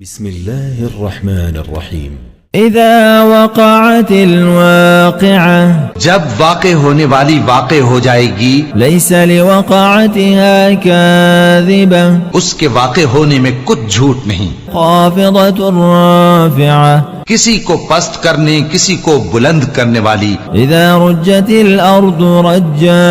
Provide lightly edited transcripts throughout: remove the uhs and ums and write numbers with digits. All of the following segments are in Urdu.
بسم الله الرحمن الرحيم. اذا وقعت الواقعة، جب واقع ہونے والی واقع ہو جائے گی، ليس لوقعتها كاذبة، اس کے واقع ہونے میں کچھ جھوٹ نہیں، خافضة رافعة، کسی کو پست کرنے کسی کو بلند کرنے والی، اذا رجت الارض رجا،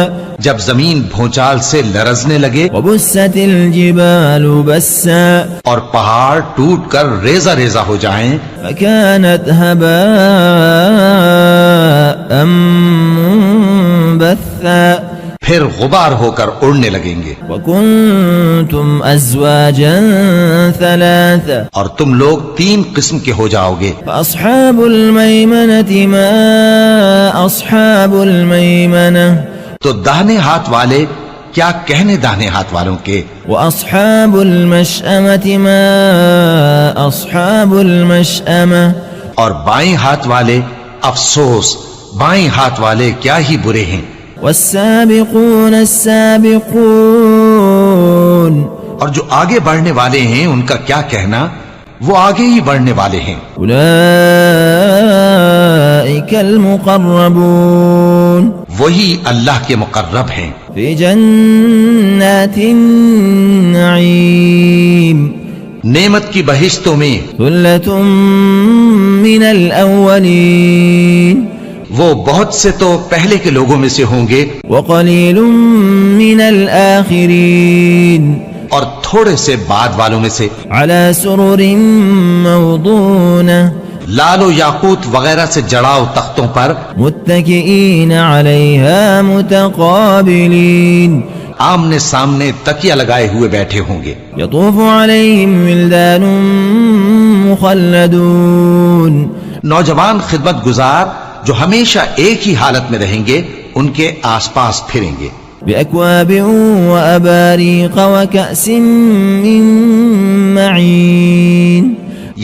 جب زمین بھونچال سے لرزنے لگے وبست الجبال بسا، اور پہاڑ ٹوٹ کر ریزہ ریزہ ہو جائیں فكانت هباء منبثا، پھر غبار ہو کر اڑنے لگیں گے، وكنتم ازواجا ثلاثة، اور تم لوگ 3 قسم کے ہو جاؤ گے۔ فاصحاب الميمنة ما اصحاب الميمنة، تو داہنے ہاتھ والے کیا کہنے داہنے ہاتھ والوں کے، واصحاب المشأمة ما اصحاب المشأمة، اور بائیں ہاتھ والے افسوس بائیں ہاتھ والے کیا ہی برے ہیں، والسابقون السابقون، اور جو آگے بڑھنے والے ہیں ان کا کیا کہنا، وہ آگے ہی بڑھنے والے ہیں، اولئک المقربون، وہی اللہ کے مقرب ہیں، فی جنات النعیم، نعمت کی بہشتوں میں، ثلۃ من الاولین، وہ بہت سے تو پہلے کے لوگوں میں سے ہوں گے، وقلیل من الآخرین، اور تھوڑے سے بعد والوں میں سے، علی سرر موضونہ، لال و یاقوت وغیرہ سے جڑاؤ تختوں پر، متکئین علیہا متقابلین، آمنے سامنے تکیہ لگائے ہوئے بیٹھے ہوں گے، یطوف علیہم ولدان مخلدون، نوجوان خدمت گزار جو ہمیشہ ایک ہی حالت میں رہیں گے ان کے آس پاس پھریں گے، بأکواب وأباریق وکأس من معین،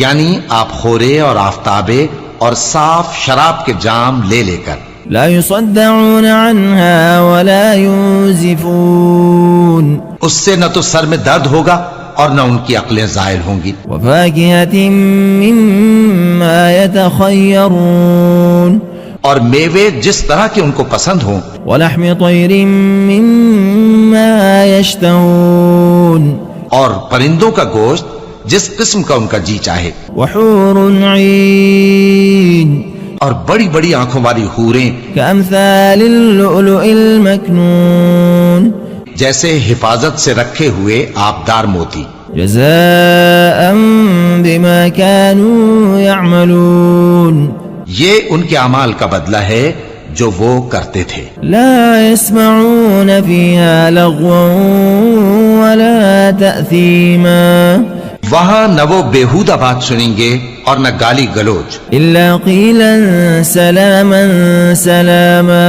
یعنی آپ خورے اور آفتابے اور صاف شراب کے جام لے لے کر، لا يصدعون عنها ولا ينزفون، اس سے نہ تو سر میں درد ہوگا اور نہ ان کی عقلیں زائل ہوں گی، وفاكهة مما يتخيرون، اور میوے جس طرح کے ان کو پسند ہوں، ولحم طير مما يشتهون، اور پرندوں کا گوشت جس قسم کا ان کا جی چاہے، وحور عين اور بڑی بڑی آنکھوں والی حوریں كأمثال اللؤلؤ المكنون، جیسے حفاظت سے رکھے ہوئے آبدار موتی، جزاء بما كانوا يعملون، یہ ان کے اعمال کا بدلہ ہے جو وہ کرتے تھے، لا يسمعون فيها لغوا ولا تأثيما، وہاں نہ وہ بیہودہ بات سنیں گے اور نہ گالی گلوچ، إلا قيلا سلاما سلاما،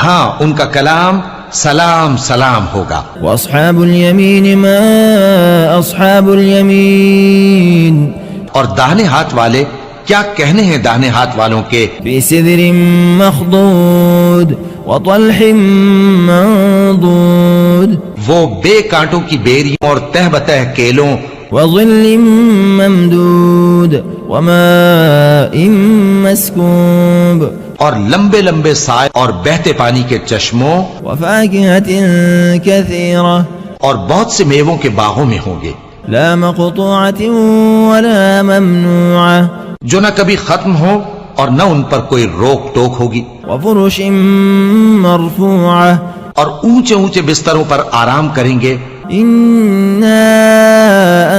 ہاں ان کا کلام سلام سلام ہوگا، وأصحاب اليمين ما أصحاب اليمين، اور داہنے ہاتھ والے کیا کہنے ہیں داہنے ہاتھ والوں کے، في سدر مخضود وطلح منضود، وہ بے کانٹوں کی بیریوں اور تہ بتہ کیلوں، وظل ممدود وماء مسكوب، اور لمبے لمبے سائے اور بہتے پانی کے چشموں، وفاكهة كثيرة، اور بہت سے میووں کے باغوں میں ہوں گے، لا مقطوعة ولا ممنوعة، جو نہ کبھی ختم ہو اور نہ ان پر کوئی روک ٹوک ہوگی، وفرش مرفوعة، اور اونچے اونچے بستروں پر آرام کریں گے، إنا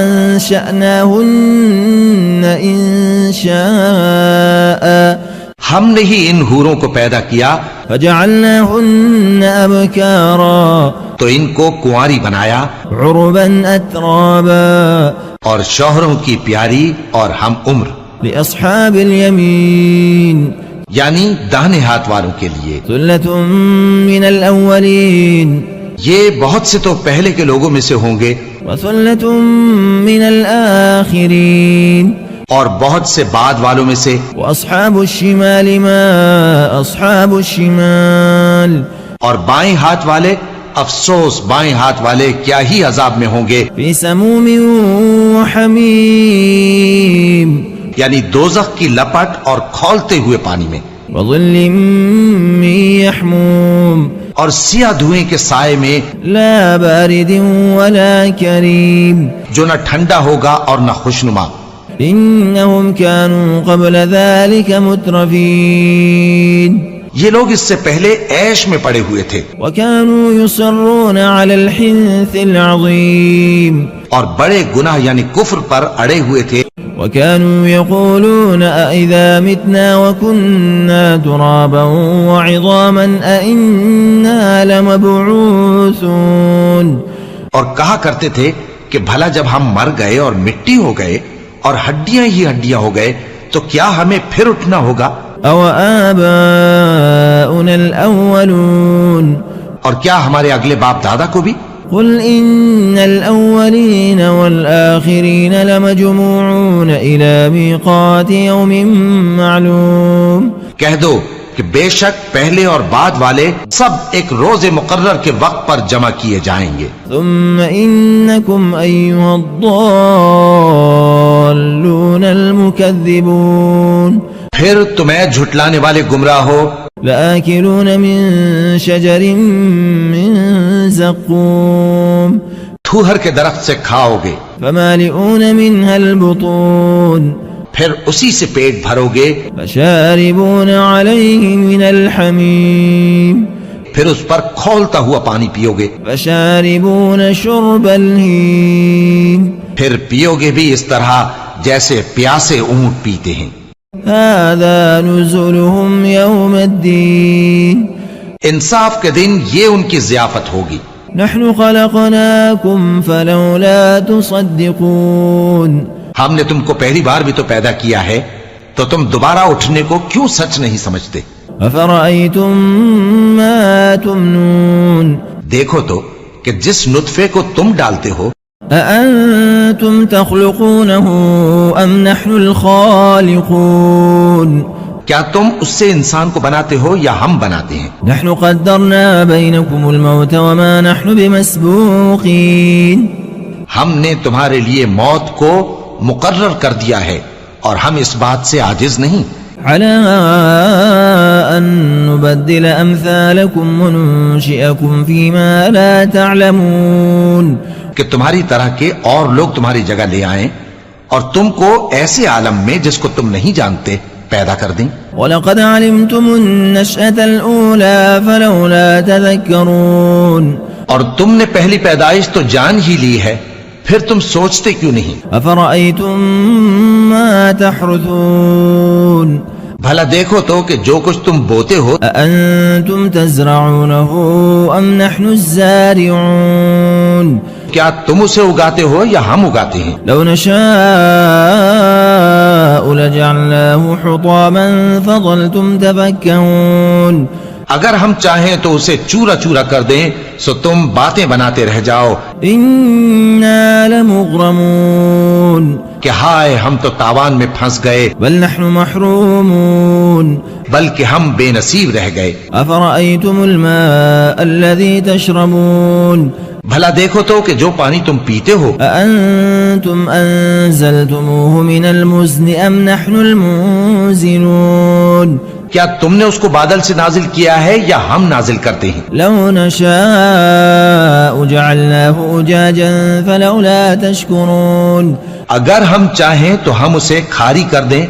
أنشأناهن إنشاء، ہم نے ہی ان حوروں کو پیدا کیا فجعلناهن أبكارا، تو ان کو کنواری بنایا، عربا أترابا، اور شوہروں کی پیاری اور ہم عمر، لأصحاب اليمين، یعنی داہنے ہاتھ والوں کے لیے، ثلة من الأولين، یہ بہت سے تو پہلے کے لوگوں میں سے ہوں گے، وثلة من الآخرين، اور بہت سے بعد والوں میں سے، وأصحاب الشمال ما أصحاب الشمال، اور بائیں ہاتھ والے افسوس بائیں ہاتھ والے کیا ہی عذاب میں ہوں گے. في سموم وحميم یعنی دوزخ کی لپٹ اور کھولتے ہوئے پانی میں، وظل من يحموم اور سیاہ دھوئیں کے سائے میں، لا بارد ولا كريم جو نہ ٹھنڈا ہوگا اور نہ خوشنما. إنهم كانوا قبل ذلك مترفين یہ لوگ اس سے پہلے عیش میں پڑے ہوئے تھے وكانوا يصرون على الحنث العظيم اور بڑے گناہ یعنی کفر پر اڑے ہوئے تھے. وكانوا يقولون أئذا متنا وكنا ترابا وعظاما أئنا لمبعوثون اور کہا کرتے تھے کہ بھلا جب ہم مر گئے اور مٹی ہو گئے اور ہڈیاں ہی ہڈیاں ہو گئے تو کیا ہمیں پھر اٹھنا ہوگا؟ أو آباؤنا الأولون اور کیا ہمارے اگلے باپ دادا کو بھی؟ قل إن الأولين والآخرين لمجموعون إلى ميقات يوم معلوم. کہہ دو کہ بے شک پہلے اور بعد والے سب ایک روز مقرر کے وقت پر جمع کیے جائیں گے. ثم إنكم أيها الضالون المكذبون پھر تمہیں جھٹلانے والے گمراہ ہو لآكلون من شجر من زقوم ٹھوہر کے درخت سے کھاؤ گے، فمالئون منها البطون پھر اسی سے پیٹ بھرو گے، فشاربون عليه من الحميم پھر اس پر کھولتا ہوا پانی پیو گے، فشاربون شرب الهيم پھر پیو گے بھی اس طرح جیسے پیاسے اونٹ پیتے ہیں. هذا نزلهم يوم الدين انصاف کے دن یہ ان کی ضیافت ہوگی. نحن خلقناكم فلولا تصدقون ہم نے تم کو پہلی بار بھی تو پیدا کیا ہے تو تم دوبارہ اٹھنے کو کیوں سچ نہیں سمجھتے؟ أفرأيتم ما تمنون دیکھو تو کہ جس نطفے کو تم ڈالتے ہو، أأنتم تخلقونه أم نحن الخالقون کیا تم اس سے انسان کو بناتے ہو یا ہم بناتے ہیں؟ نحن قدرنا بينكم الموت وما نحن بمسبوقين ہم نے تمہارے لیے موت کو مقرر کر دیا ہے اور ہم اس بات سے عاجز نہیں. على أن نبدل أمثالكم وننشئكم فيما لا تعلمون کہ تمہاری طرح کے اور لوگ تمہاری جگہ لے آئیں اور تم کو ایسے عالم میں جس کو تم نہیں جانتے پیدا کر دیں. وَلَقَدْ عَلِمْتُمُ النَّشْأَةَ الْأُولَى فَلَوْلَا تَذَكَّرُونَ اور تم نے پہلی پیدائش تو جان ہی لی ہے، پھر تم سوچتے کیوں نہیں؟ أَفَرَأَيْتُم مَّا تَحْرُثُونَ بھلا دیکھو تو کہ جو کچھ تم بوتے ہو، أَأَنتُمْ تَزْرَعُونَهُ أَمْ نَحْنُ الزَّارِعُونَ کیا تم اسے اگاتے ہو یا ہم اگاتے ہیں؟ لو نشاء لجعلناه حطاما فظلتم تفكهون اگر ہم چاہیں تو اسے چورا چورا کر دیں سو تم باتیں بناتے رہ جاؤ. إنا لمغرمون کہ ہائے ہم تو تاوان میں پھنس گئے، بل نحن محرومون بلکہ ہم بے نصیب رہ گئے. أفرأيتم الماء الذي تشربون بھلا دیکھو تو کہ جو پانی تم پیتے ہو، أأنتم أنزلتموه من المزن أم نحن المنزلون کیا تم نے اس کو بادل سے نازل کیا ہے یا ہم نازل کرتے ہیں؟ لو نشاء جعلناه أجاجا فلولا تشكرون اگر ہم چاہیں تو ہم اسے کھاری کر دیں،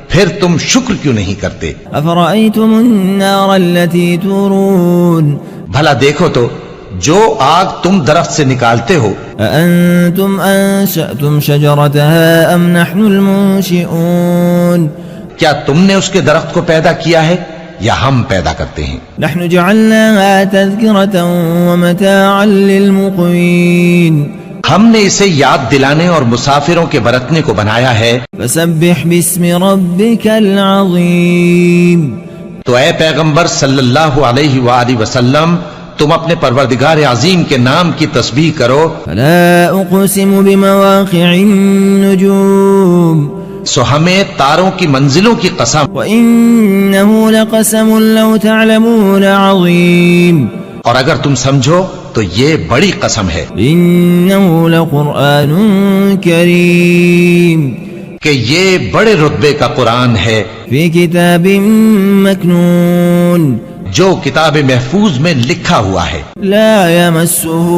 پھر تم شکر کیوں نہیں کرتے؟ أفرأيتم النار التي تورون بھلا دیکھو تو جو آگ تم درخت سے نکالتے ہو، أأنتم أنشأتم شجرتها أم نحن المنشئون کیا تم نے اس کے درخت کو پیدا کیا ہے یا ہم پیدا کرتے ہیں؟ نحن جعلناها تذكرة ومتاعا للمقوين ہم نے اسے یاد دلانے اور مسافروں کے برتنے کو بنایا ہے. فسبح باسم ربك العظيم تو اے پیغمبر صلی اللہ علیہ وآلہ وسلم تم اپنے پروردگار عظیم کے نام کی تسبیح کرو. فلا أقسم بمواقع النجوم سو ہمیں تاروں کی منزلوں کی قسم، وإنه لقسم لو تعلمون عظيم اور اگر تم سمجھو تو یہ بڑی قسم ہے إنه لقرآن كريم کہ یہ بڑے رتبے کا قرآن ہے في كتاب مكنون جو کتاب محفوظ میں لکھا ہوا ہے لا يمسه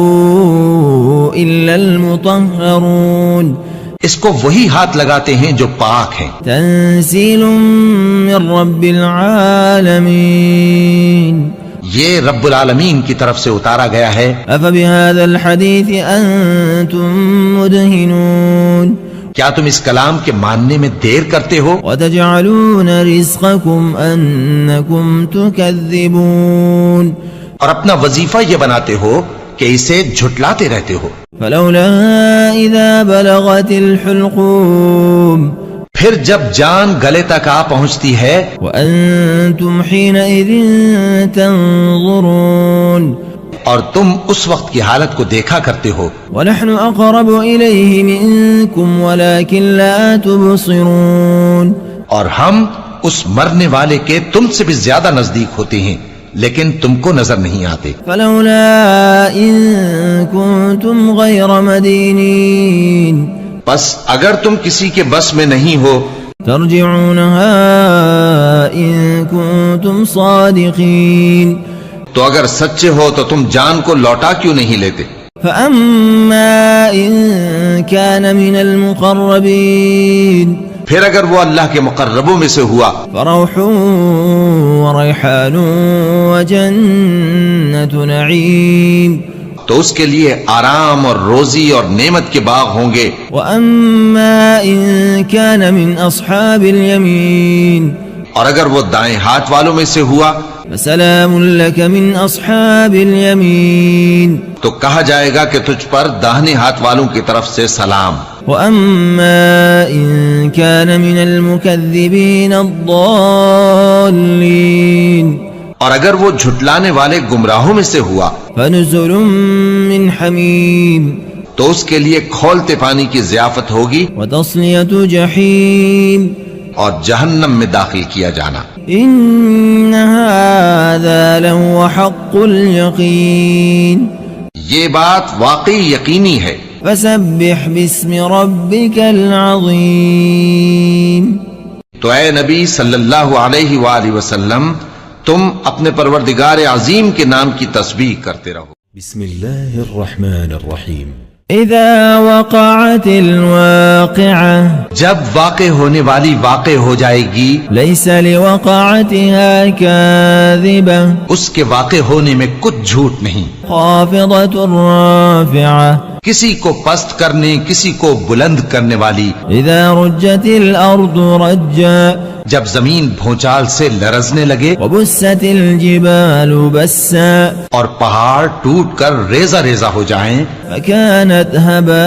إلا المطهرون اس کو وہی ہاتھ لگاتے ہیں جو پاک ہیں تنزيل من رب العالمين یہ رب العالمین کی طرف سے اتارا گیا ہے أفبهذا الحديث أنتم مدهنون کیا تم اس کلام کے ماننے میں دیر کرتے ہو وتجعلون رزقكم أنكم تكذبون اور اپنا وظیفہ یہ بناتے ہو کہ اسے جھٹلاتے رہتے ہو فلولا إذا بلغت الحلقوم پھر جب جان گلے تک آ پہنچتی ہے وأنتم حينئذ تنظرون اور تم اس وقت کی حالت کو دیکھا کرتے ہو ونحن أقرب إليه منكم ولكن لا تبصرون اور ہم اس مرنے والے کے تم سے بھی زیادہ نزدیک ہوتے ہیں لیکن تم کو نظر نہیں آتے فلولا إن كنتم غير مدينين بس اگر تم کسی کے بس میں نہیں ہو ترجعونها إن كنتم صادقين تو اگر سچے ہو تو تم جان کو لوٹا کیوں نہیں لیتے فأما إن كان من المقربين پھر اگر وہ اللہ کے مقربوں میں سے ہوا فروح وريحان وجنة نعيم تو اس کے لیے آرام اور روزی اور نعمت کے باغ ہوں گے وأما إن كان من أصحاب اليمين اور اگر وہ دائیں ہاتھ والوں میں سے ہوا فسلام لك من أصحاب اليمين تو کہا جائے گا کہ تجھ پر داہنے ہاتھ والوں کی طرف سے سلام وأما إن كان من المكذبين الضالين اور اگر وہ جھٹلانے والے گمراہوں میں سے ہوا فنزل من حميم تو اس کے لیے کھولتے پانی کی ضیافت ہوگی وتصلية جحيم اور جہنم میں داخل کیا جانا إن هذا لهو حق اليقين یہ بات واقعی یقینی ہے فسبح باسم ربك العظيم تو اے نبی صلی اللہ علیہ وآلہ وسلم تم اپنے پروردگار عظیم کے نام کی تسبیح کرتے رہو بسم الله الرحمن الرحيم إذا وقعت الواقعة جب واقع ہونے والی واقع ہو جائے گی ليس لوقعتها كاذبة اس کے واقع ہونے میں کچھ جھوٹ نہیں خافضة رافعة کسی کو پست کرنے کسی کو بلند کرنے والی إذا رجت الأرض رجا جب زمین بھونچال سے لرزنے لگے وبست الجبال بسا اور پہاڑ ٹوٹ کر ریزہ ریزہ ہو جائیں فكانت هباء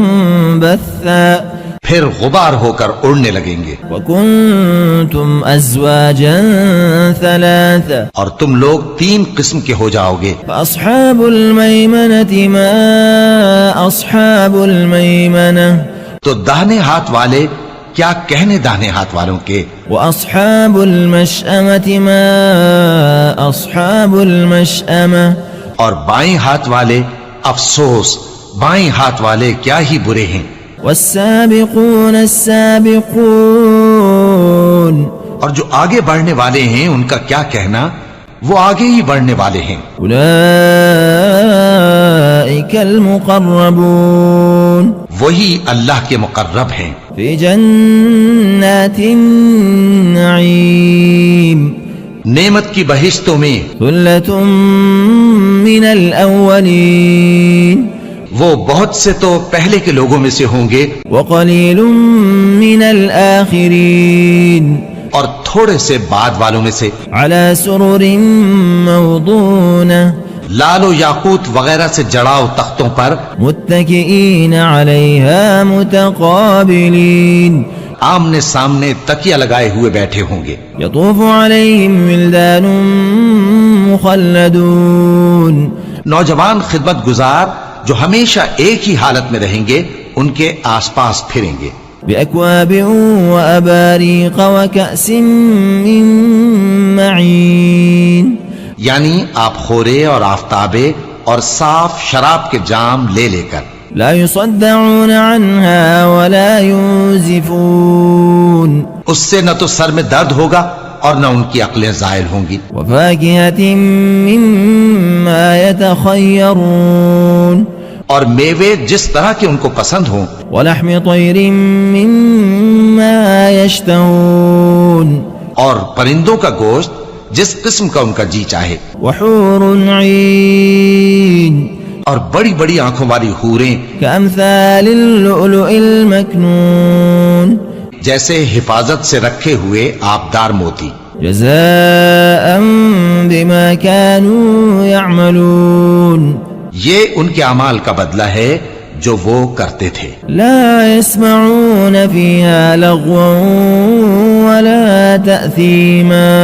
منبثا پھر غبار ہو کر اڑنے لگیں گے وكنتم أزواجا ثلاثة اور تم لوگ 3 قسم کے ہو جاؤ گے فأصحاب الميمنة ما أصحاب الميمنة تو داہنے ہاتھ والے کیا کہنے داہنے ہاتھ والوں کے وأصحاب المشأمة ما أصحاب المشأمة اور بائیں ہاتھ والے افسوس بائیں ہاتھ والے کیا ہی برے ہیں والسابقون السابقون اور جو آگے بڑھنے والے ہیں ان کا کیا کہنا وہ آگے ہی بڑھنے والے ہیں أولئك المقربون وہی اللہ کے مقرب ہیں في جنات النعيم نعمت کی بہشتوں میں ثلة من الأولين وہ بہت سے تو پہلے کے لوگوں میں سے ہوں گے وقليل من الآخرين اور تھوڑے سے بعد والوں میں سے على سرر موضونة لال و یاقوت وغیرہ سے جڑاؤ تختوں پر متكئين عليها متقابلين آمنے سامنے تکیہ لگائے ہوئے بیٹھے ہوں گے يطوف عليهم ولدان مخلدون نوجوان خدمت گزار جو ہمیشہ ایک ہی حالت میں رہیں گے ان کے آس پاس پھریں گے بأكواب وأباريق وكأس من معين یعنی آپ خورے اور آفتابے اور صاف شراب کے جام لے لے کر لا يصدعون عنها ولا ينزفون اس سے نہ تو سر میں درد ہوگا اور نہ ان کی عقلیں زائل ہوں گی. وفاكهة مما يتخيرون اور میوے جس طرح کے ان کو پسند ہوں. ولحم طير مما يشتهون اور پرندوں کا گوشت جس قسم کا ان کا جی چاہے. وحور عين اور بڑی بڑی آنکھوں والی حوریں كأمثال اللؤلؤ المكنون جیسے حفاظت سے رکھے ہوئے آبدار موتی. جزاء بما كانوا يعملون یہ ان کے اعمال کا بدلہ ہے جو وہ کرتے تھے. لا يسمعون فيها لغوا ولا تأثيما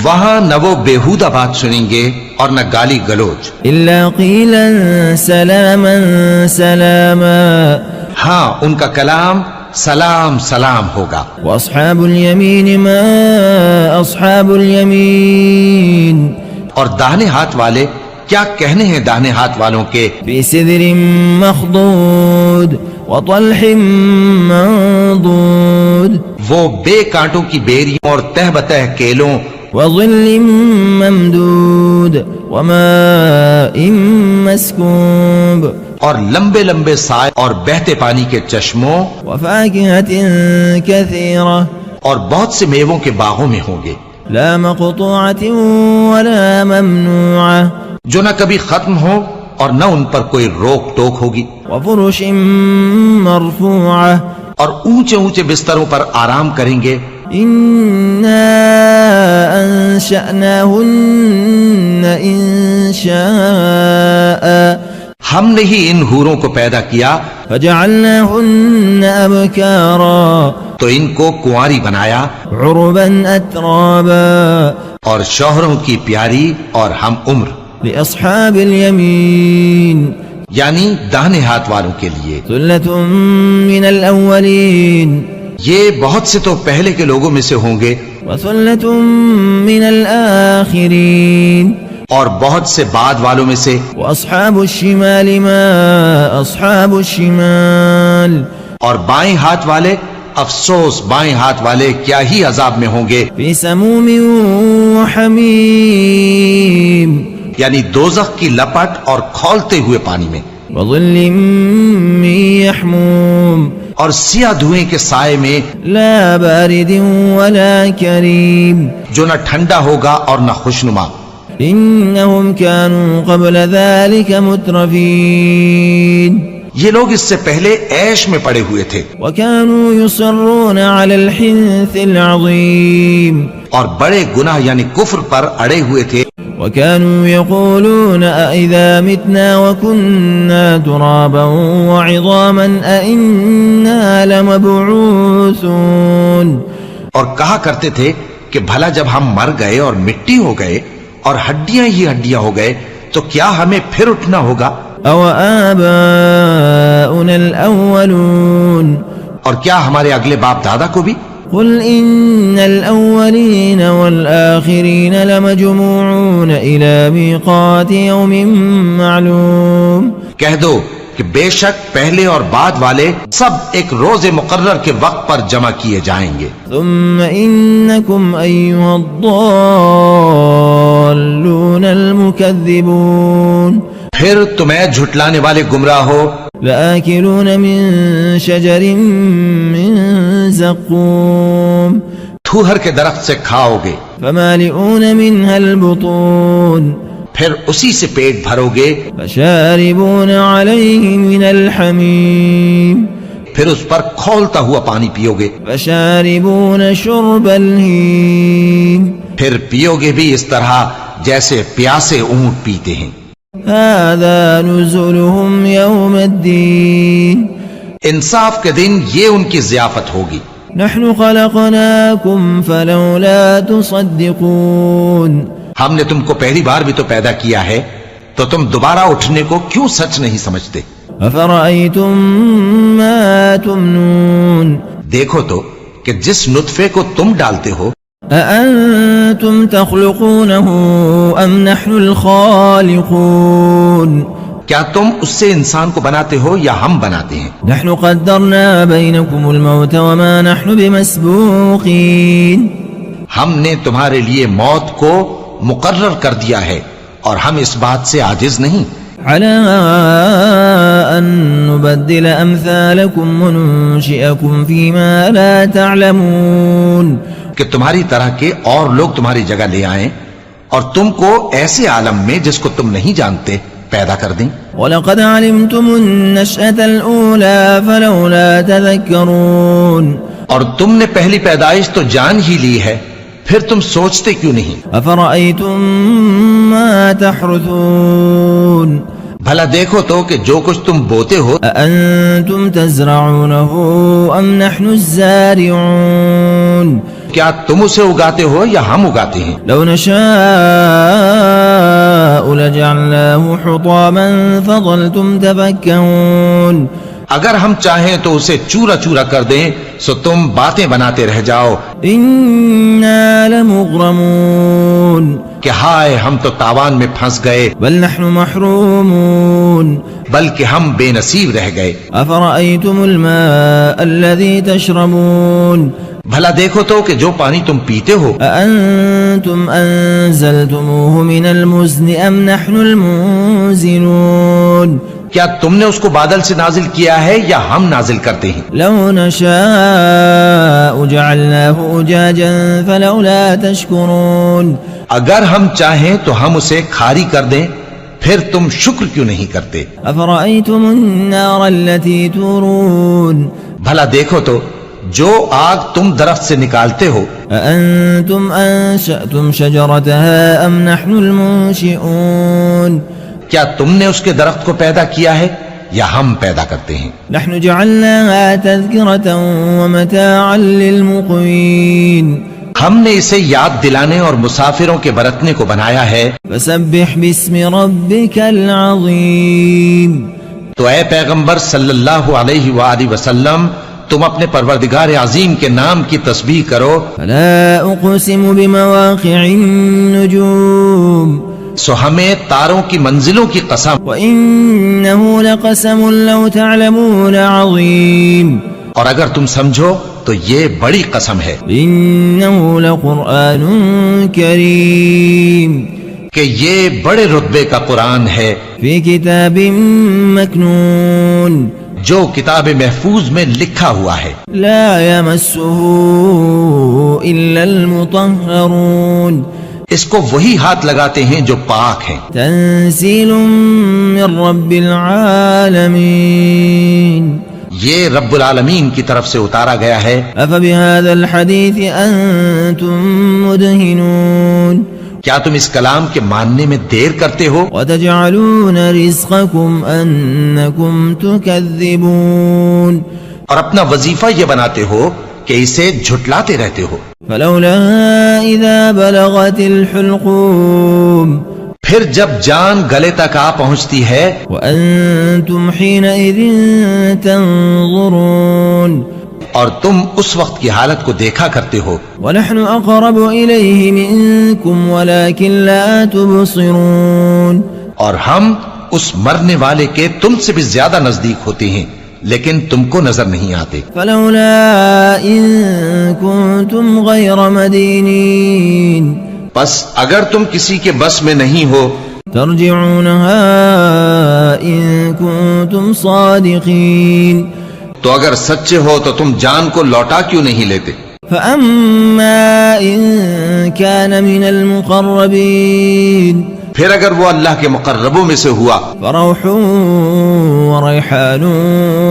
وہاں نہ وہ بیہودہ بات سنیں گے اور نہ گالی گلوچ. إلا قيلا سلاما سلاما ہاں ان کا کلام سلام سلام ہوگا. وأصحاب اليمين ما أصحاب اليمين اور داہنے ہاتھ والے کیا کہنے ہیں داہنے ہاتھ والوں کے. في سدر مخضود وطلح منضود وہ بے کانٹوں کی بیریوں اور تہ بتہ کیلوں وظل ممدود وماء مسكوب اور لمبے لمبے سائے اور بہتے پانی کے چشموں وفاكهة كثيرة اور بہت سے میووں کے باغوں میں ہوں گے. لا مقطوعة ولا ممنوعة جو نہ کبھی ختم ہو اور نہ ان پر کوئی روک ٹوک ہوگی. وفرش مرفوعة اور اونچے اونچے بستروں پر آرام کریں گے. إنا أنشأناهن إنشاء ہم نے ہی ان حوروں کو پیدا کیا فجعلناهن أبكارا تو ان کو کنواری بنایا عربا أترابا اور شوہروں کی پیاری اور ہم عمر. لأصحاب اليمين یعنی داہنے ہاتھ والوں کے لیے. ثلة من الأولين یہ بہت سے تو پہلے کے لوگوں میں سے ہوں گے وثلة من الآخرين اور بہت سے بعد والوں میں سے. وأصحاب الشمال ما أصحاب الشمال اور بائیں ہاتھ والے افسوس بائیں ہاتھ والے کیا ہی عذاب میں ہوں گے. في سموم وحميم یعنی دوزخ کی لپٹ اور کھولتے ہوئے پانی میں. وظل من يحموم اور سیاہ دھوئیں کے سائے میں لا بارد ولا كريم جو نہ ٹھنڈا ہوگا اور نہ خوشنما. إنهم كانوا قبل ذلك مترفين یہ لوگ اس سے پہلے عیش میں پڑے ہوئے تھے وكانوا يصرون على الحنث العظيم اور بڑے گناہ یعنی کفر پر اڑے ہوئے تھے. وكانوا يقولون أئذا متنا وكنا ترابا وعظاما أئنا لمبعوثون اور کہا کرتے تھے کہ بھلا جب ہم مر گئے اور مٹی ہو گئے اور ہڈیاں ہی ہڈیاں ہو گئے تو کیا ہمیں پھر اٹھنا ہوگا. أو آباؤنا الأولون اور کیا ہمارے اگلے باپ دادا کو بھی. قل إن الأولين والآخرين لمجموعون إلى ميقات يوم معلوم کہہ دو کہ بے شک پہلے اور بعد والے سب ایک روز مقرر کے وقت پر جمع کیے جائیں گے. ثم إنكم أيها الضالون المكذبون پھر تمہیں جھٹلانے والے گمراہ ہو لآكلون من شجر من زقوم تھوہر کے درخت سے کھاؤ گے فمالئون منها البطون پھر اسی سے پیٹ بھرو گے فشاربون عليه من الحميم پھر اس پر کھولتا ہوا پانی پیو گے فشاربون شرب الهيم پھر پیو گے بھی اس طرح جیسے پیاسے اونٹ پیتے ہیں. هذا نزلهم يوم الدين انصاف کے دن یہ ان کی ضیافت ہوگی. نحن خلقناكم فلولا تصدقون ہم نے تم کو پہلی بار بھی تو پیدا کیا ہے تو تم دوبارہ اٹھنے کو کیوں سچ نہیں سمجھتے. أفرأيتم ما تمنون دیکھو تو کہ جس نطفے کو تم ڈالتے ہو أأنتم أأنتم تخلقونه أم نحن الخالقون کیا تم اس سے انسان کو بناتے ہو یا ہم بناتے ہیں؟ نحن قدرنا بينكم الموت وما نحن بمسبوقين ہم نے تمہارے لیے موت کو مقرر کر دیا ہے اور ہم اس بات سے عاجز نہیں على أن نبدل أمثالكم وننشئكم فيما لا تعلمون کہ تمہاری طرح کے اور لوگ تمہاری جگہ لے آئیں اور تم کو ایسے عالم میں جس کو تم نہیں جانتے پیدا کر دیں. وَلَقَدْ عَلِمْتُمُ النَّشْأَةَ الْأُولَى فَلَوْلَا تَذَكَّرُونَ اور تم نے پہلی پیدائش تو جان ہی لی ہے پھر تم سوچتے کیوں نہیں؟ أَفَرَأَيْتُمْ مَا تَحْرُثُونَ بھلا دیکھو تو کہ جو کچھ تم بوتے ہو أَأَنْتُمْ تَزْرَعُونَهُ أَمْ نَحْنُ الزَّارِعُونَ کیا تم اسے اگاتے ہو یا ہم اگاتے ہیں؟ لو نشاء لجعلناه حطاما فظلتم تفكهون اگر ہم چاہیں تو اسے چورا چورا کر دیں سو تم باتیں بناتے رہ جاؤ. إنا لمغرمون کہ ہائے ہم تو تاوان میں پھنس گئے بل نحن محرومون بلکہ ہم بے نصیب رہ گئے. أفرأيتم الماء الذي تشربون بھلا دیکھو تو کہ جو پانی تم پیتے ہو أأنتم أنزلتموه من المزن أم نحن المنزلون کیا تم نے اس کو بادل سے نازل کیا ہے یا ہم نازل کرتے ہیں؟ لو نشاء جعلناه أجاجا فلولا تشكرون اگر ہم چاہیں تو ہم اسے کھاری کر دیں پھر تم شکر کیوں نہیں کرتے؟ أفرأيتم النار التي تورون بھلا دیکھو تو جو آگ تم درخت سے نکالتے ہو أأنتم أنشأتم شجرتها أم نحن المنشئون کیا تم نے اس کے درخت کو پیدا کیا ہے یا ہم پیدا کرتے ہیں؟ نحن جعلناها تذكرة ومتاعا للمقوين ہم نے اسے یاد دلانے اور مسافروں کے برتنے کو بنایا ہے. فسبح باسم ربك العظيم تو اے پیغمبر صلی اللہ علیہ وآلہ وسلم تم اپنے پروردگار عظیم کے نام کی تسبیح کرو. فلا أقسم بمواقع النجوم سو ہمیں تاروں کی منزلوں کی قسم وإنه لقسم لو تعلمون عظيم اور اگر تم سمجھو تو یہ بڑی قسم ہے إنه لقرآن كريم کہ یہ بڑے رتبے کا قرآن ہے في كتاب مكنون جو کتاب محفوظ میں لکھا ہوا ہے. لا يمسه إلا المطهرون اس کو وہی ہاتھ لگاتے ہیں جو پاک ہیں. تنزيل من رب العالمين یہ رب العالمین کی طرف سے اتارا گیا ہے. أفبهذا الحديث أنتم مدهنون کیا تم اس کلام کے ماننے میں دیر کرتے ہو؟ وتجعلون رزقكم أنكم تكذبون اور اپنا وظیفہ یہ بناتے ہو کہ اسے جھٹلاتے رہتے ہو. فلولا إذا بلغت الحلقوم پھر جب جان گلے تک آ پہنچتی ہے وأنتم حينئذ تنظرون اور تم اس وقت کی حالت کو دیکھا کرتے ہو. ونحن أقرب إليه منكم ولكن لا تبصرون اور ہم اس مرنے والے کے تم سے بھی زیادہ نزدیک ہوتے ہیں لیکن تم کو نظر نہیں آتے. فلولا إن كنتم غير مدينين بس اگر تم کسی کے بس میں نہیں ہو ترجعونها إن كنتم صادقين تو اگر سچے ہو تو تم جان کو لوٹا کیوں نہیں لیتے؟ فأما إن كان من المقربين پھر اگر وہ اللہ کے مقربوں میں سے ہوا فروح وريحان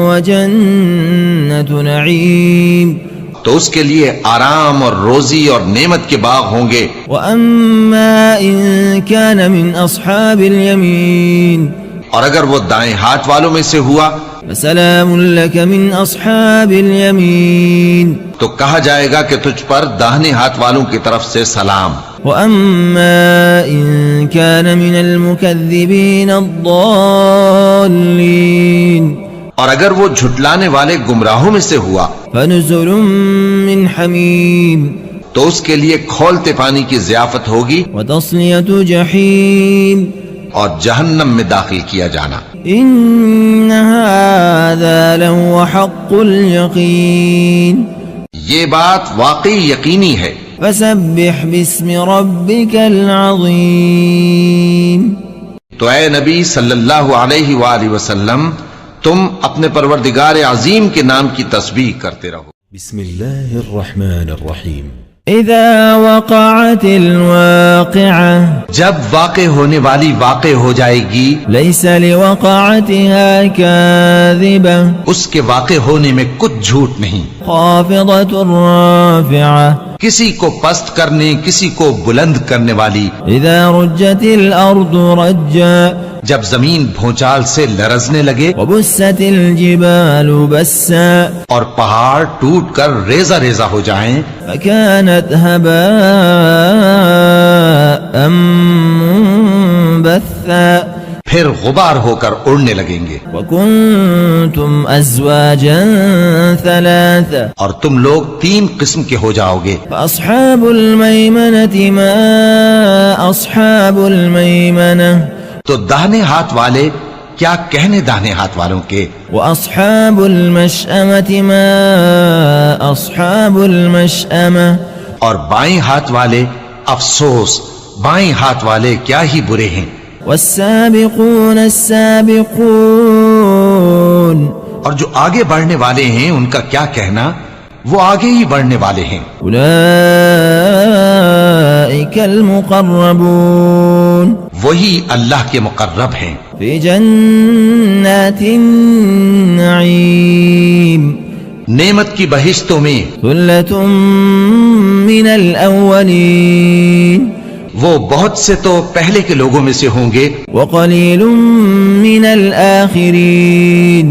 وجنة نعيم تو اس کے لیے آرام اور روزی اور نعمت کے باغ ہوں گے. وأما إن كان من أصحاب اليمين اور اگر وہ دائیں ہاتھ والوں میں سے ہوا فسلام لك من أصحاب اليمين تو کہا جائے گا کہ تجھ پر داہنے ہاتھ والوں کی طرف سے سلام. وأما إن كان من المكذبين الضالين اور اگر وہ جھٹلانے والے گمراہوں میں سے ہوا فنزل من حمیم تو اس کے لیے کھولتے پانی کی ضیافت ہوگی وتصلیۃ جحیم اور جہنم میں داخل کیا جانا. ان هذا لهو حق اليقین یہ بات واقعی یقینی ہے. فسبح باسم ربک العظیم تو اے نبی صلی اللہ علیہ وآلہ وسلم تم اپنے پروردگار عظیم کے نام کی تسبیح کرتے رہو. بسم الله الرحمن الرحيم. اذا وقعت الواقعة جب واقع ہونے والی واقع ہو جائے گی ليس لوقعتها كاذبة اس کے واقع ہونے میں کچھ جھوٹ نہیں. خافضة رافعة کسی کو پست کرنے کسی کو بلند کرنے والی. اذا رجت الارض رجا جب زمین بھونچال سے لرزنے لگے وبست الجبال بسا اور پہاڑ ٹوٹ کر ریزہ ریزہ ہو جائیں فكانت هباء منبثا پھر غبار ہو کر اڑنے لگیں گے. وكنتم ازواجا ثلاثا اور تم لوگ 3 قسم کے ہو جاؤ گے. فاصحاب الميمنة ما اصحاب الميمنة تو داہنے ہاتھ والے کیا کہنے داہنے ہاتھ والوں کے. واصحاب المشأمة ما اصحاب المشأمة اور بائیں ہاتھ والے افسوس بائیں ہاتھ والے کیا ہی برے ہیں. والسابقون السابقون اور جو آگے بڑھنے والے ہیں ان کا کیا کہنا وہ آگے ہی بڑھنے والے ہیں. اولئک المقربون وہی اللہ کے مقرب ہیں. فی جنات النعیم نعمت کی بہشتوں میں. ثلۃ من الاولین وہ بہت سے تو پہلے کے لوگوں میں سے ہوں گے وقلیل من الآخرین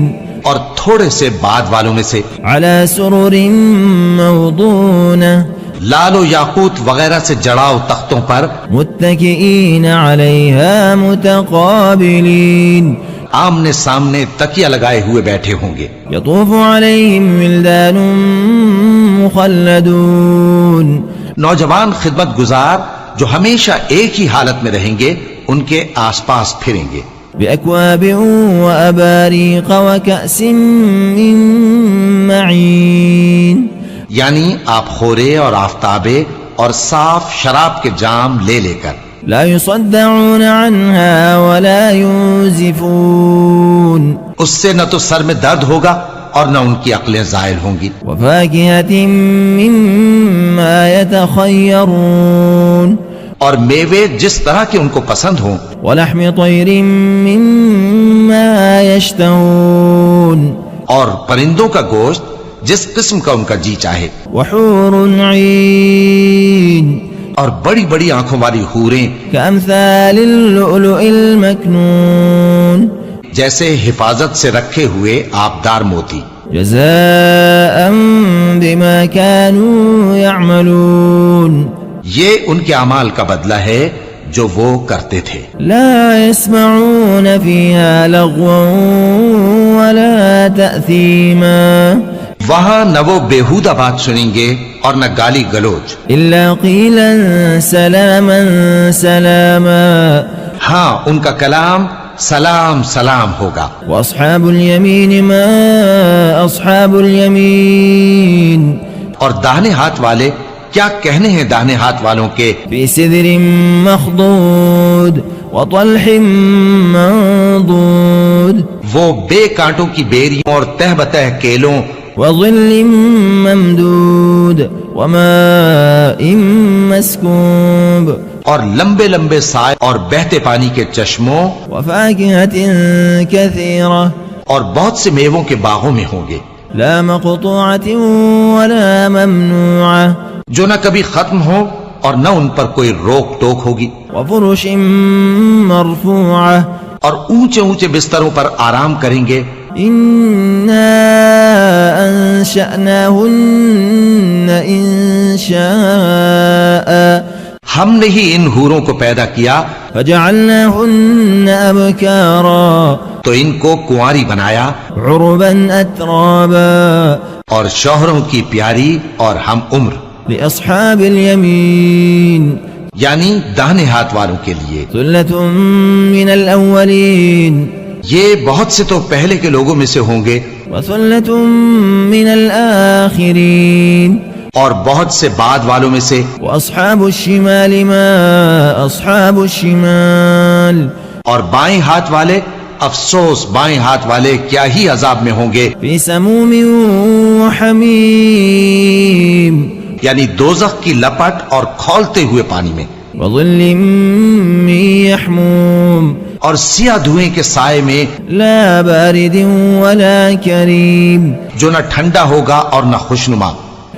اور تھوڑے سے بعد والوں میں سے. علی سرر موضونہ لال و یاقوت وغیرہ سے جڑاؤ تختوں پر متکئین علیہا متقابلین آمنے سامنے تکیہ لگائے ہوئے بیٹھے ہوں گے. یطوف علیہم ولدان مخلدون نوجوان خدمت گزار جو ہمیشہ ایک ہی حالت میں رہیں گے ان کے آس پاس پھریں گے. بأکواب وأباریق وکأس من معین یعنی آپ خورے اور آفتابے اور صاف شراب کے جام لے لے کر. لا يصدعون عنها ولا ينزفون اس سے نہ تو سر میں درد ہوگا اور نہ ان کی عقلیں زائل ہوں گی. وفاكهة مما يتخيرون اور میوے جس طرح کے ان کو پسند ہوں. ولحم طير مما يشتهون اور پرندوں کا گوشت جس قسم کا ان کا جی چاہے. وحور عين اور بڑی بڑی آنکھوں والی حوریں كأمثال اللؤلؤ المكنون جیسے حفاظت سے رکھے ہوئے آبدار موتی. جزاء بما كانوا يعملون یہ ان کے اعمال کا بدلہ ہے جو وہ کرتے تھے. لا يسمعون فيها لغوا ولا تأثيما وہاں نہ وہ بیہودہ بات سنیں گے اور نہ گالی گلوچ. إلا قيلا سلاما سلاما ہاں ان کا کلام سلام سلام ہوگا. وأصحاب اليمين ما أصحاب اليمين اور داہنے ہاتھ والے کیا کہنے ہیں داہنے ہاتھ والوں کے. في سدر مخضود وطلح منضود وہ بے کانٹوں کی بیریوں اور تہ بتہ کیلوں وظل ممدود وماء مسكوب اور لمبے لمبے سائے اور بہتے پانی کے چشموں وفاكهة كثيرة اور بہت سے میووں کے باغوں میں ہوں گے. لا مقطوعة ولا ممنوعة جو نہ کبھی ختم ہو اور نہ ان پر کوئی روک ٹوک ہوگی. وفرش مرفوعة اور اونچے اونچے بستروں پر آرام کریں گے. إنا أنشأناهن إنشاء ہم نے ہی ان حوروں کو پیدا کیا فجعلناهن أبكارا تو ان کو کنواری بنایا عربا أترابا اور شوہروں کی پیاری اور ہم عمر. لأصحاب اليمين یعنی داہنے ہاتھ والوں کے لیے. ثلة من الأولين یہ بہت سے تو پہلے کے لوگوں میں سے ہوں گے وثلة من الآخرين اور بہت سے بعد والوں میں سے. وأصحاب الشمال ما أصحاب الشمال اور بائیں ہاتھ والے، افسوس بائیں ہاتھ والے کیا ہی عذاب میں ہوں گے. في سموم وحميم یعنی دوزخ کی لپٹ اور کھولتے ہوئے پانی میں، وظل من يحموم اور سیاہ دھوئیں کے سائے میں، لا بارد ولا كريم جو نہ ٹھنڈا ہوگا اور نہ خوشنما.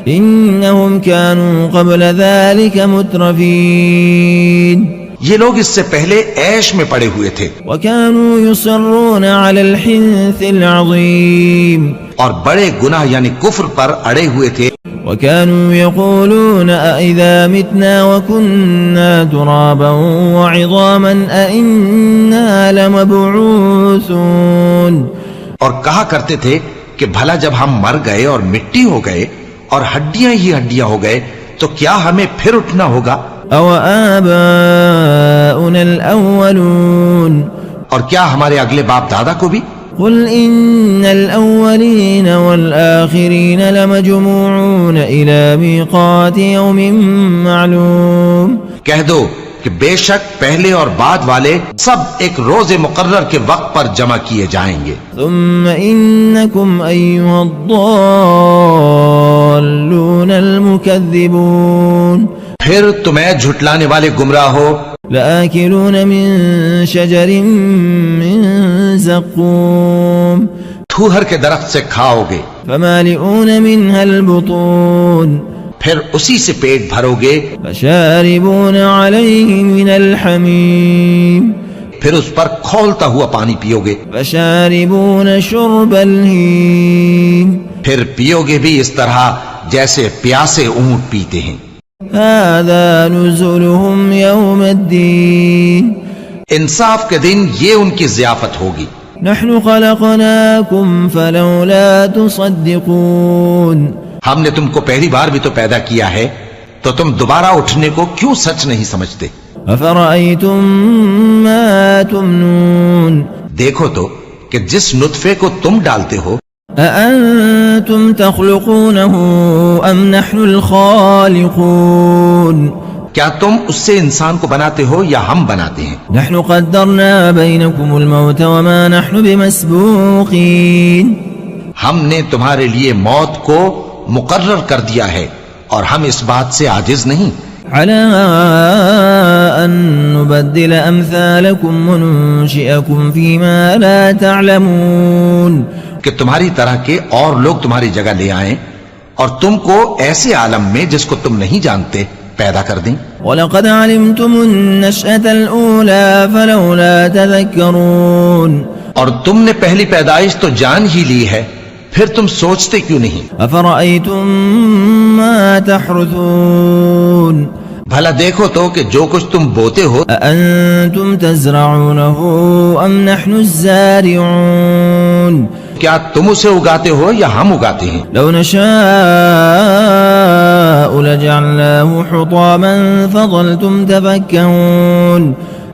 إنهم كانوا قبل ذلك مترفين یہ لوگ اس سے پہلے عیش میں پڑے ہوئے تھے وكانوا يصرون على الحنث العظيم اور بڑے گناہ یعنی کفر پر اڑے ہوئے تھے. وكانوا يقولون أئذا متنا وكنا ترابا وعظاما أئنا لمبعوثون اور کہا کرتے تھے کہ بھلا جب ہم مر گئے اور مٹی ہو گئے اور ہڈیاں ہی ہڈیاں ہو گئے تو کیا ہمیں پھر اٹھنا ہوگا. أو آباؤنا الأولون اور کیا ہمارے اگلے باپ دادا کو بھی؟ قل إن الأولين والآخرين لمجموعون إلى ميقات يوم معلوم کہہ دو کہ بے شک پہلے اور بعد والے سب ایک روز مقرر کے وقت پر جمع کیے جائیں گے. ثم إنكم أيها الضالون المكذبون پھر تمہیں جھٹلانے والے گمراہ ہو لآكلون من شجر من زقوم ٹھوہر کے درخت سے کھاؤ گے فمالئون منها البطون پھر اسی سے پیٹ بھرو گے فشاربون عليه من الحميم پھر اس پر کھولتا ہوا پانی پیو گے فشاربون شرب الهيم پھر پیو گے بھی اس طرح جیسے پیاسے اونٹ پیتے ہیں. هذا نزلهم يوم الدين انصاف کے دن یہ ان کی ضیافت ہوگی. نحن خلقناكم فلولا تصدقون ہم نے تم کو پہلی بار بھی تو پیدا کیا ہے تو تم دوبارہ اٹھنے کو کیوں سچ نہیں سمجھتے. أفرأيتم ما تمنون دیکھو تو کہ جس نطفے کو تم ڈالتے ہو أأنتم تخلقونه أم نحن الخالقون کیا تم اس سے انسان کو بناتے ہو یا ہم بناتے ہیں. نحن قدرنا بينكم الموت وما نحن بمسبوقين ہم نے تمہارے لیے موت کو مقرر کر دیا ہے اور ہم اس بات سے عاجز نہیں. على أن نبدل أمثالكم وننشئكم فيما لا تعلمون کہ تمہاری طرح کے اور لوگ تمہاری جگہ لے آئیں اور تم کو ایسے عالم میں جس کو تم نہیں جانتے پیدا کر دیں. وَلَقَدْ عَلِمْتُمُ النَّشْأَةَ الْأُولَى فَلَوْلَا تَذَكَّرُونَ اور تم نے پہلی پیدائش تو جان ہی لی ہے پھر تم سوچتے کیوں نہیں. أَفَرَأَيْتُم مَّا تَحْرُثُونَ بھلا دیکھو تو کہ جو کچھ تم بوتے ہو أَأَنتُمْ تَزْرَعُونَهُ أَمْ نَحْنُ الزَّارِعُونَ کیا تم اسے اگاتے ہو یا ہم اگاتے ہیں. لو نشاء لجعلناه حطاما فظلتم تفكهون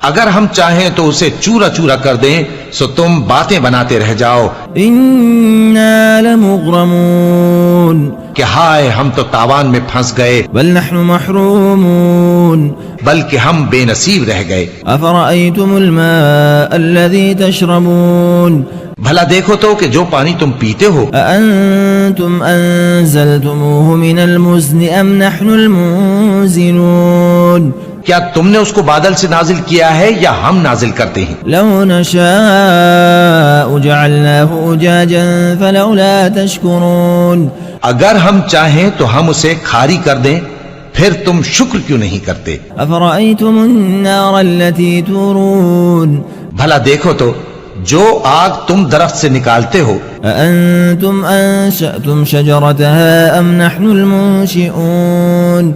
اگر ہم چاہیں تو اسے چورا چورا کر دیں سو تم باتیں بناتے رہ جاؤ إنا لمغرمون کہ ہائے ہم تو تاوان میں پھنس گئے بل نحن محرومون بلکہ ہم بے نصیب رہ گئے. أفرأيتم الماء الذي تشربون بھلا دیکھو تو کہ جو پانی تم پیتے ہو أأنتم أنزلتموه من المزن أم نحن المنزلون کیا تم نے اس کو بادل سے نازل کیا ہے یا ہم نازل کرتے ہیں. لو نشاء جعلناه أجاجا فلولا تشكرون اگر ہم چاہیں تو ہم اسے کھاری کر دیں پھر تم شکر کیوں نہیں کرتے. أفرأيتم النار التي تورون بھلا دیکھو تو جو آگ تم درخت سے نکالتے ہو أأنتم أنشأتم شجرتها أم نحن المنشئون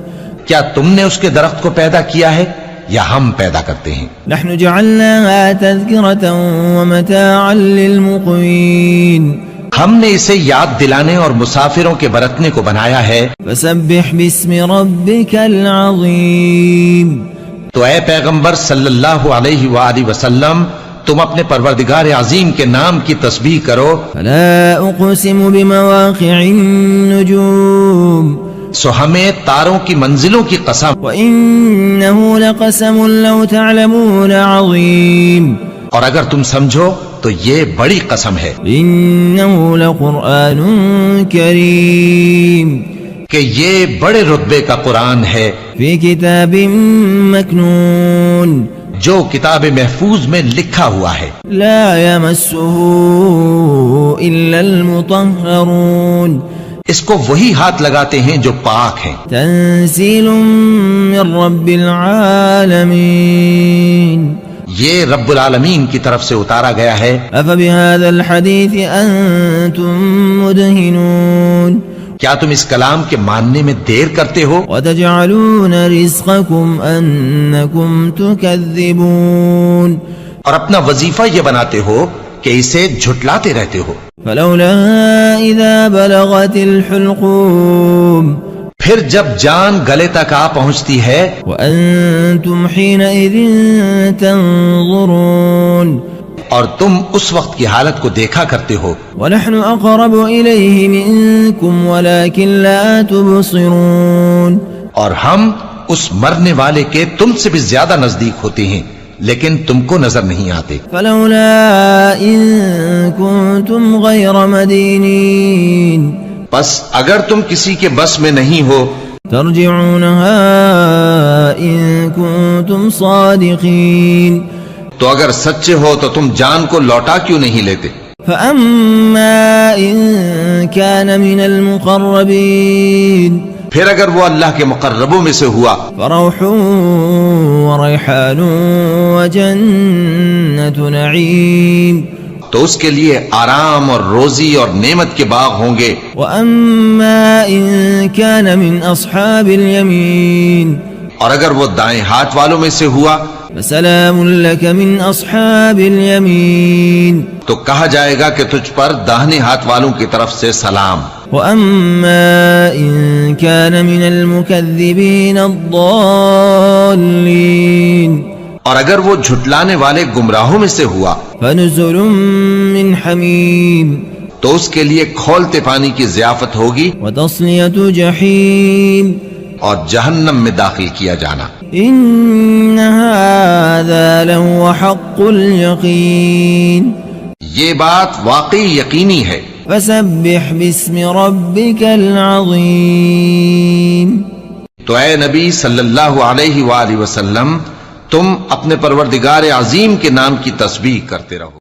کیا تم نے اس کے درخت کو پیدا کیا ہے یا ہم پیدا کرتے ہیں. نحن جعلناها تذكرة ومتاعا للمقوين ہم نے اسے یاد دلانے اور مسافروں کے برتنے کو بنایا ہے. فسبح باسم ربك العظیم. تو اے پیغمبر صلی اللہ علیہ وآلہ وسلم تم اپنے پروردگار عظیم کے نام کی تسبیح کرو. فلا اقسم بمواقع النجوم. سو ہمیں تاروں کی منزلوں کی قسم. وإنه لقسم لو تعلمون عظیم. اور اگر تم سمجھو تو یہ بڑی قسم ہے إنه لقرآن کریم. کہ یہ بڑے رتبے کا قرآن ہے في كتاب مكنون. جو کتاب محفوظ میں لکھا ہوا ہے. لا يمسه إلا المطهرون. اس کو وہی ہاتھ لگاتے ہیں جو پاک ہیں. تنزيل من رب العالمين. یہ رب العالمین کی طرف سے اتارا گیا ہے. أفبهذا الحديث أنتم مدهنون. کیا تم اس کلام کے ماننے میں دیر کرتے ہو؟ وتجعلون رزقكم أنكم تكذبون. اور اپنا وظیفہ یہ بناتے ہو کہ اسے جھٹلاتے رہتے ہو. فلولا إذا بلغت الحلقوم. پھر جب جان گلے تک آ پہنچتی ہے وأنتم حينئذ تنظرون. اور تم اس وقت کی حالت کو دیکھا کرتے ہو. ونحن أقرب إليه منكم ولكن لا تبصرون. اور ہم اس مرنے والے کے تم سے بھی زیادہ نزدیک ہوتے ہیں لیکن تم کو نظر نہیں آتے. فلولا إن كنتم غير مدينين. بس اگر تم کسی کے بس میں نہیں ہو ترجعونها إن كنتم صادقين. تو اگر سچے ہو تو تم جان کو لوٹا کیوں نہیں لیتے؟ فأما إن كان من المقربين. پھر اگر وہ اللہ کے مقربوں میں سے ہوا فروح وريحان وجنة نعيم. تو اس کے لیے آرام اور روزی اور نعمت کے باغ ہوں گے. وأما إن كان من أصحاب اليمين. اور اگر وہ دائیں ہاتھ والوں میں سے ہوا فسلام لك من أصحاب اليمين. تو کہا جائے گا کہ تجھ پر داہنے ہاتھ والوں کی طرف سے سلام. وأما إن كان من المكذبين الضالين. اور اگر وہ جھٹلانے والے گمراہوں میں سے ہوا فنزل من حمیم. تو اس کے لیے کھولتے پانی کی ضیافت ہوگی وتصلیۃ جحیم. اور جہنم میں داخل کیا جانا. ان هذا لهو حق اليقین. یہ بات واقعی یقینی ہے. فسبح باسم ربك العظیم. تو اے نبی صلی اللہ علیہ وآلہ وسلم تم اپنے پروردگار عظیم کے نام کی تسبیح کرتے رہو.